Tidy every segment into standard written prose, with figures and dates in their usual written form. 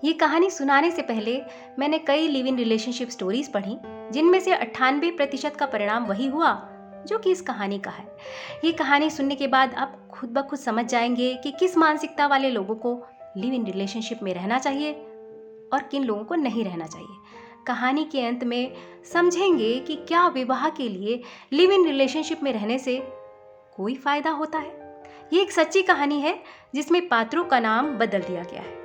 ये कहानी सुनाने से पहले मैंने कई लिव इन रिलेशनशिप स्टोरीज पढ़ी, जिनमें से 98% का परिणाम वही हुआ जो कि इस कहानी का है। ये कहानी सुनने के बाद आप खुद ब खुद समझ जाएंगे कि किस मानसिकता वाले लोगों को लिव इन रिलेशनशिप में रहना चाहिए और किन लोगों को नहीं रहना चाहिए। कहानी के अंत में समझेंगे कि क्या विवाह के लिए लिव इन रिलेशनशिप में रहने से कोई फायदा होता है। ये एक सच्ची कहानी है जिसमें पात्रों का नाम बदल दिया गया है।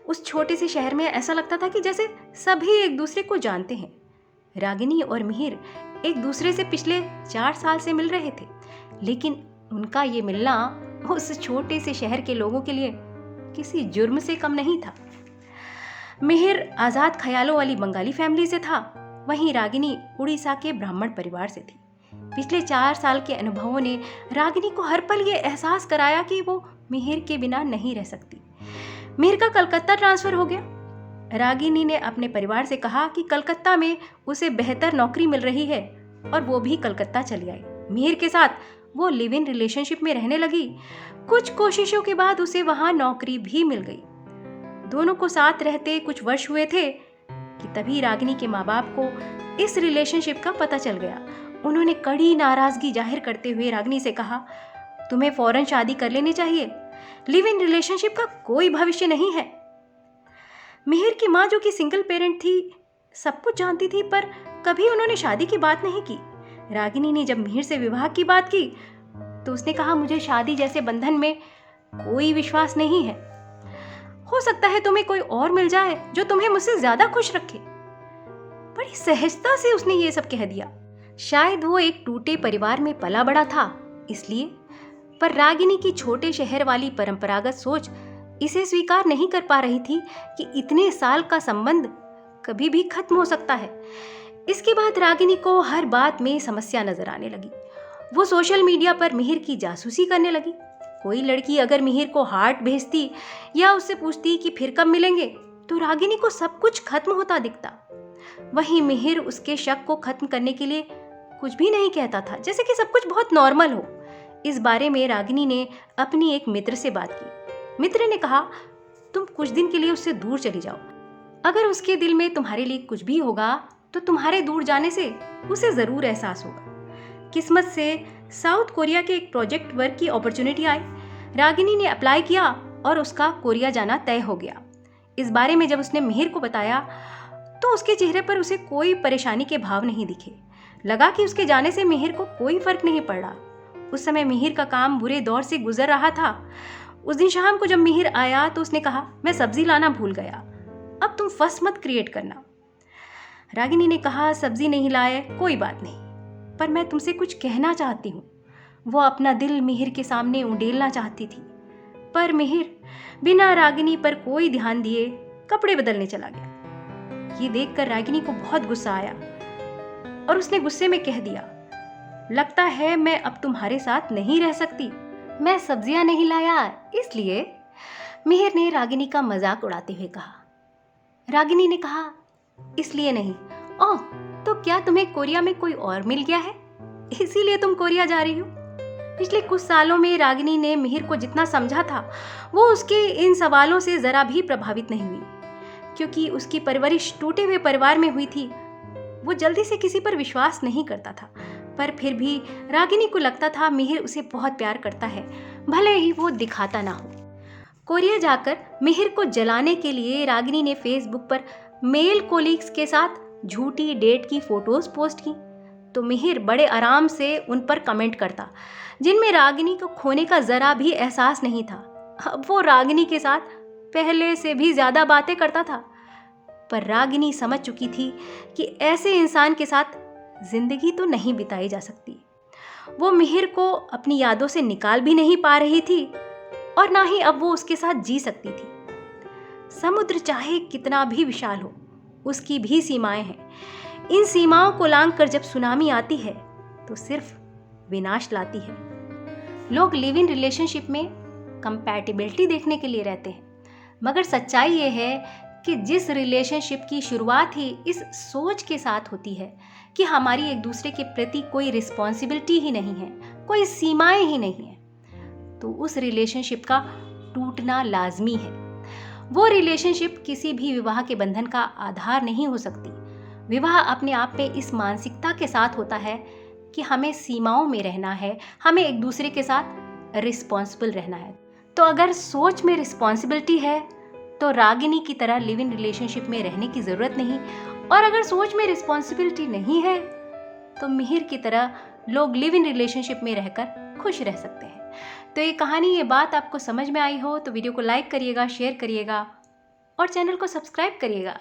उस छोटे से शहर में ऐसा लगता था कि जैसे सभी एक दूसरे को जानते हैं। रागिनी और मिहिर एक दूसरे से पिछले 4 साल से मिल रहे थे, लेकिन उनका ये मिलना उस छोटे से शहर के लोगों के लिए किसी जुर्म से कम नहीं था। मिहिर आजाद ख्यालों वाली बंगाली फैमिली से था, वहीं रागिनी उड़ीसा के ब्राह्मण परिवार से थी। पिछले 4 साल के अनुभवों ने रागिनी को हर पल ये एहसास कराया कि वो मिहिर के बिना नहीं रह सकती। मिहिर का कलकत्ता ट्रांसफर हो गया। रागिनी ने अपने परिवार से कहा कि कलकत्ता में उसे बेहतर नौकरी मिल रही है और वो भी कलकत्ता चली आई। मिहिर के साथ वो लिव इन रिलेशनशिप में रहने लगी। कुछ कोशिशों के बाद उसे वहां नौकरी भी मिल गई। दोनों को साथ रहते कुछ वर्ष हुए थे कि तभी रागिनी के माँ बाप को इस रिलेशनशिप का पता चल गया। उन्होंने कड़ी नाराजगी जाहिर करते हुए रागिनी से कहा, तुम्हें फौरन शादी कर लेनी चाहिए। लिव इन रिलेशनशिप का कोई भविष्य नहीं है। मिहिर की माँ, जो कि सिंगल पेरेंट थी, सब कुछ जानती थी, पर कभी उन्होंने शादी की बात नहीं की। रागिनी ने जब मिहिर से विवाह की बात की तो उसने कहा, मुझे शादी जैसे बंधन में कोई विश्वास नहीं है। हो सकता है तुम्हें कोई और मिल जाए जो तुम्हें मुझसे ज्यादा खुश रखे। बड़ी सहजता से उसने ये सब कह दिया। शायद वो एक टूटे परिवार में पला बड़ा था, इसलिए। पर रागिनी की छोटे शहर वाली परंपरागत सोच इसे स्वीकार नहीं कर पा रही थी कि इतने साल का संबंध कभी भी खत्म हो सकता है। इसके बाद रागिनी को हर बात में समस्या नजर आने लगी। वो सोशल मीडिया पर मिहिर की जासूसी करने लगी। कोई लड़की अगर मिहिर को हार्ट भेजती या उससे पूछती कि फिर कब मिलेंगे, तो रागिनी को सब कुछ खत्म होता दिखता। वहीं मिहिर उसके शक को खत्म करने के लिए कुछ भी नहीं कहता था, जैसे कि सब कुछ बहुत नॉर्मल हो। इस बारे में रागिनी ने अपनी एक मित्र से बात की। मित्र ने कहा, तुम कुछ दिन के लिए उससे दूर चली जाओ। अगर उसके दिल में तुम्हारे लिए कुछ भी होगा तो तुम्हारे दूर जाने से उसे जरूर एहसास होगा। किस्मत से साउथ कोरिया के एक प्रोजेक्ट वर्क की अपॉर्चुनिटी आई। रागिनी ने अप्लाई किया और उसका कोरिया जाना तय हो गया। इस बारे में जब उसने मिहिर को बताया तो उसके चेहरे पर उसे कोई परेशानी के भाव नहीं दिखे। लगा कि उसके जाने से मिहिर को कोई फर्क नहीं पड़ रहा। उस समय मिहिर का काम बुरे दौर से गुजर रहा था। उस दिन शाम को जब मिहिर आया तो उसने कहा, मैं सब्जी लाना भूल गया, अब तुम फस मत क्रिएट करना। रागिनी ने कहा, सब्जी नहीं लाए कोई बात नहीं, पर मैं तुमसे कुछ कहना चाहती हूँ। वो अपना दिल मिहिर के सामने उंडेलना चाहती थी, पर मिहिर बिना रागिनी पर कोई ध्यान दिए कपड़े बदलने चला गया। ये देखकर रागिनी को बहुत गुस्सा आया और उसने गुस्से में कह दिया, लगता है मैं अब तुम्हारे साथ नहीं रह सकती। मैं सब्जियां नहीं लाया इसलिए। मिहिर ने रागिनी का मजाक उड़ाते हुए कहा। रागिनी ने कहा, इसलिए नहीं। ओह, तो क्या तुम्हें कोरिया में कोई और मिल गया है, इसीलिए तुम कोरिया जा रही हो? पिछले कुछ सालों में रागिनी ने मिहिर को जितना समझा था वो उसके इन सवालों से जरा भी प्रभावित नहीं हुई, क्योंकि उसकी परवरिश टूटे हुए परिवार में हुई थी। वो जल्दी से किसी पर विश्वास नहीं करता था, पर फिर भी रागिनी को लगता था मिहिर उसे बहुत प्यार करता है, भले ही वो दिखाता ना हो। कोरिया जाकर मिहिर को जलाने के लिए रागिनी ने फेसबुक पर मेल कोलीग्स के साथ झूठी डेट की फोटोज पोस्ट की, तो मिहिर बड़े आराम से उन पर कमेंट करता, जिनमें रागिनी को खोने का जरा भी एहसास नहीं था। अब वो रागिनी के साथ पहले से भी ज्यादा बातें करता था, पर रागिनी समझ चुकी थी कि ऐसे इंसान के साथ जिंदगी तो नहीं बिताई जा सकती। वो मिहिर को अपनी यादों से निकाल भी नहीं पा रही थी और ना ही अब वो उसके साथ जी सकती थी। समुद्र चाहे कितना भी विशाल हो, उसकी भी सीमाएं हैं। इन सीमाओं को लांघकर जब सुनामी आती है तो सिर्फ विनाश लाती है। लोग लिव इन रिलेशनशिप में कंपैटिबिलिटी देखने के लिए रहते हैं, मगर सच्चाई ये है कि जिस रिलेशनशिप की शुरुआत ही इस सोच के साथ होती है कि हमारी एक दूसरे के प्रति कोई रिस्पॉन्सिबिलिटी ही नहीं है, कोई सीमाएं ही नहीं है, तो उस रिलेशनशिप का टूटना लाजमी है। वो रिलेशनशिप किसी भी विवाह के बंधन का आधार नहीं हो सकती। विवाह अपने आप में इस मानसिकता के साथ होता है कि हमें सीमाओं में रहना है, हमें एक दूसरे के साथ रिस्पॉन्सिबल रहना है। तो अगर सोच में रिस्पॉन्सिबिलिटी है तो रागिनी की तरह लिव इन रिलेशनशिप में रहने की ज़रूरत नहीं, और अगर सोच में रिस्पॉन्सिबिलिटी नहीं है तो मिहिर की तरह लोग लिव इन रिलेशनशिप में रहकर खुश रह सकते हैं। तो ये कहानी, ये बात आपको समझ में आई हो तो वीडियो को लाइक करिएगा, शेयर करिएगा और चैनल को सब्सक्राइब करिएगा।